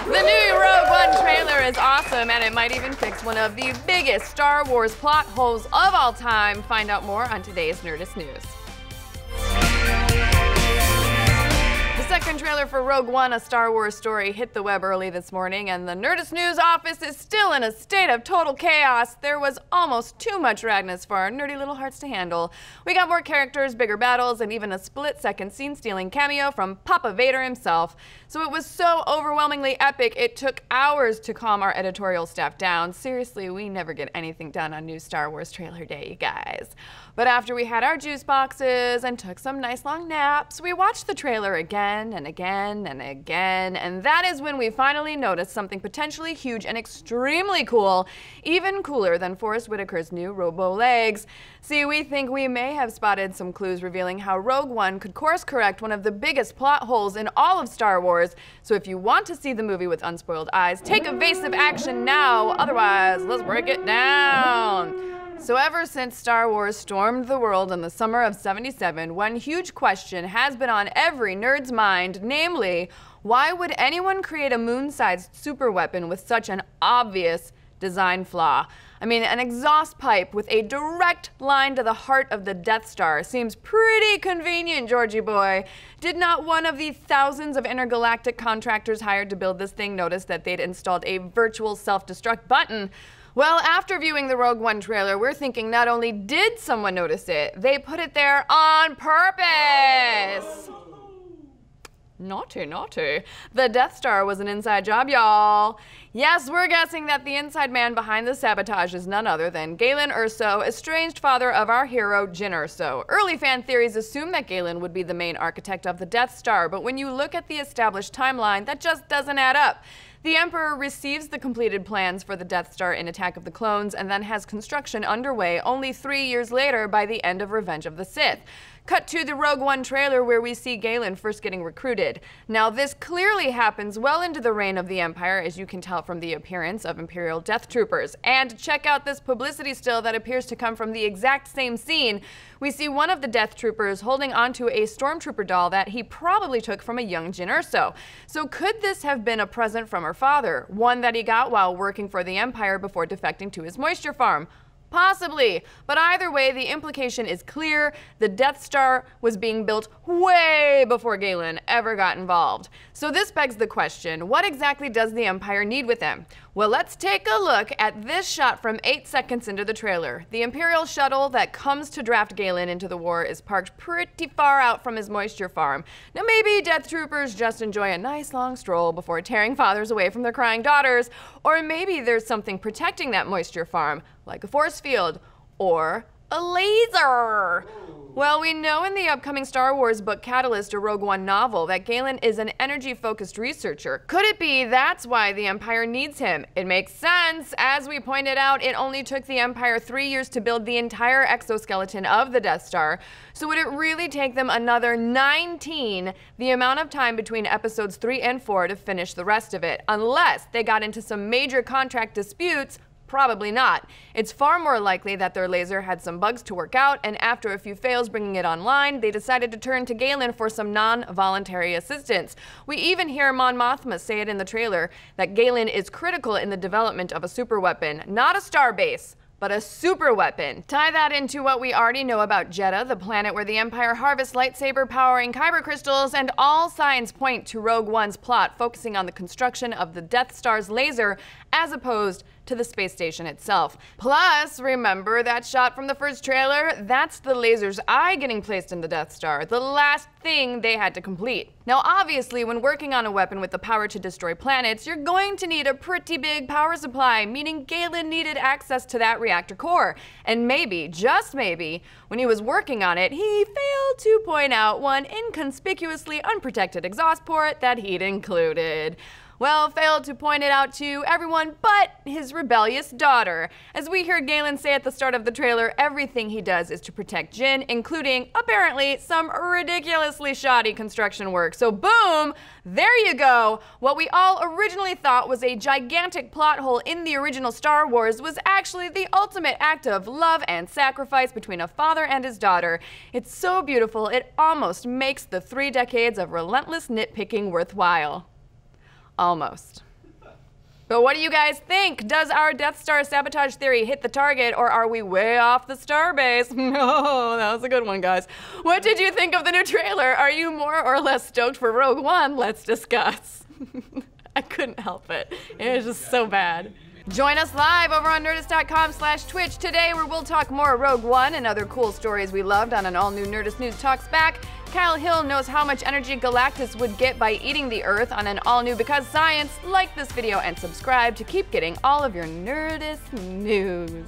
The new Rogue One trailer is awesome, and it might even fix one of the biggest Star Wars plot holes of all time. Find out more on today's Nerdist News. The second trailer for Rogue One, a Star Wars story, hit the web early this morning, and the Nerdist News office is still in a state of total chaos. There was almost too much Ragnus for our nerdy little hearts to handle. We got more characters, bigger battles, and even a split-second scene-stealing cameo from Papa Vader himself. So it was so overwhelmingly epic, it took hours to calm our editorial staff down. Seriously, we never get anything done on new Star Wars trailer day, you guys. But after we had our juice boxes and took some nice long naps, we watched the trailer again and again and again, and that is when we finally noticed something potentially huge and extremely cool, even cooler than Forrest Whitaker's new robo legs. See, we think we may have spotted some clues revealing how Rogue One could course correct one of the biggest plot holes in all of Star Wars. So if you want to see the movie with unspoiled eyes, take evasive action now, otherwise let's break it down. So ever since Star Wars stormed the world in the summer of '77, one huge question has been on every nerd's mind, namely, why would anyone create a moon-sized superweapon with such an obvious design flaw? I mean, an exhaust pipe with a direct line to the heart of the Death Star seems pretty convenient, Georgie boy. Did not one of the thousands of intergalactic contractors hired to build this thing notice that they'd installed a virtual self-destruct button? Well, after viewing the Rogue One trailer, we're thinking not only did someone notice it, they put it there on purpose. Naughty, naughty. The Death Star was an inside job, y'all. Yes, we're guessing that the inside man behind the sabotage is none other than Galen Erso, estranged father of our hero, Jyn Erso. Early fan theories assume that Galen would be the main architect of the Death Star, but when you look at the established timeline, that just doesn't add up. The Emperor receives the completed plans for the Death Star in Attack of the Clones and then has construction underway only 3 years later by the end of Revenge of the Sith. Cut to the Rogue One trailer where we see Galen first getting recruited. Now this clearly happens well into the reign of the Empire, as you can tell from the appearance of Imperial Death Troopers. And check out this publicity still that appears to come from the exact same scene. We see one of the Death Troopers holding onto a Stormtrooper doll that he probably took from a young Jyn Erso. So could this have been a present from her father, one that he got while working for the Empire before defecting to his moisture farm? Possibly, but either way, the implication is clear. The Death Star was being built way before Galen ever got involved. So this begs the question, what exactly does the Empire need with him? Well, let's take a look at this shot from 8 seconds into the trailer. The Imperial shuttle that comes to draft Galen into the war is parked pretty far out from his moisture farm. Now maybe Death Troopers just enjoy a nice long stroll before tearing fathers away from their crying daughters, or maybe there's something protecting that moisture farm, like a force field or a laser. Well, we know in the upcoming Star Wars book Catalyst, a Rogue One novel, that Galen is an energy-focused researcher. Could it be that's why the Empire needs him? It makes sense. As we pointed out, it only took the Empire 3 years to build the entire exoskeleton of the Death Star. So would it really take them another 19, the amount of time between episodes 3 and 4, to finish the rest of it? Unless they got into some major contract disputes. Probably not. It's far more likely that their laser had some bugs to work out, and after a few fails bringing it online, they decided to turn to Galen for some non-voluntary assistance. We even hear Mon Mothma say it in the trailer, that Galen is critical in the development of a superweapon, not a starbase, but a super weapon. Tie that into what we already know about Jedha, the planet where the Empire harvests lightsaber-powering kyber crystals, and all signs point to Rogue One's plot focusing on the construction of the Death Star's laser as opposed to the space station itself. Plus, remember that shot from the first trailer? That's the laser's eye getting placed in the Death Star, the last thing they had to complete. Now obviously, when working on a weapon with the power to destroy planets, you're going to need a pretty big power supply, meaning Galen needed access to that reactor core. And maybe, just maybe, when he was working on it, he failed to point out one inconspicuously unprotected exhaust port that he'd included. Well, failed to point it out to everyone but his rebellious daughter. As we hear Galen say at the start of the trailer, everything he does is to protect Jyn, including, apparently, some ridiculously shoddy construction work. So boom, there you go. What we all originally thought was a gigantic plot hole in the original Star Wars was actually the ultimate act of love and sacrifice between a father and his daughter. It's so beautiful, it almost makes the 3 decades of relentless nitpicking worthwhile. Almost. But what do you guys think? Does our Death Star sabotage theory hit the target, or are we way off the starbase? No, that was a good one, guys. What did you think of the new trailer? Are you more or less stoked for Rogue One? Let's discuss. I couldn't help it. It was just so bad. Join us live over on Nerdist.com/Twitch today, where we'll talk more Rogue One and other cool stories we loved on an all-new Nerdist News Talks Back. Kyle Hill knows how much energy Galactus would get by eating the Earth on an all-new Because Science. Like this video and subscribe to keep getting all of your Nerdist news.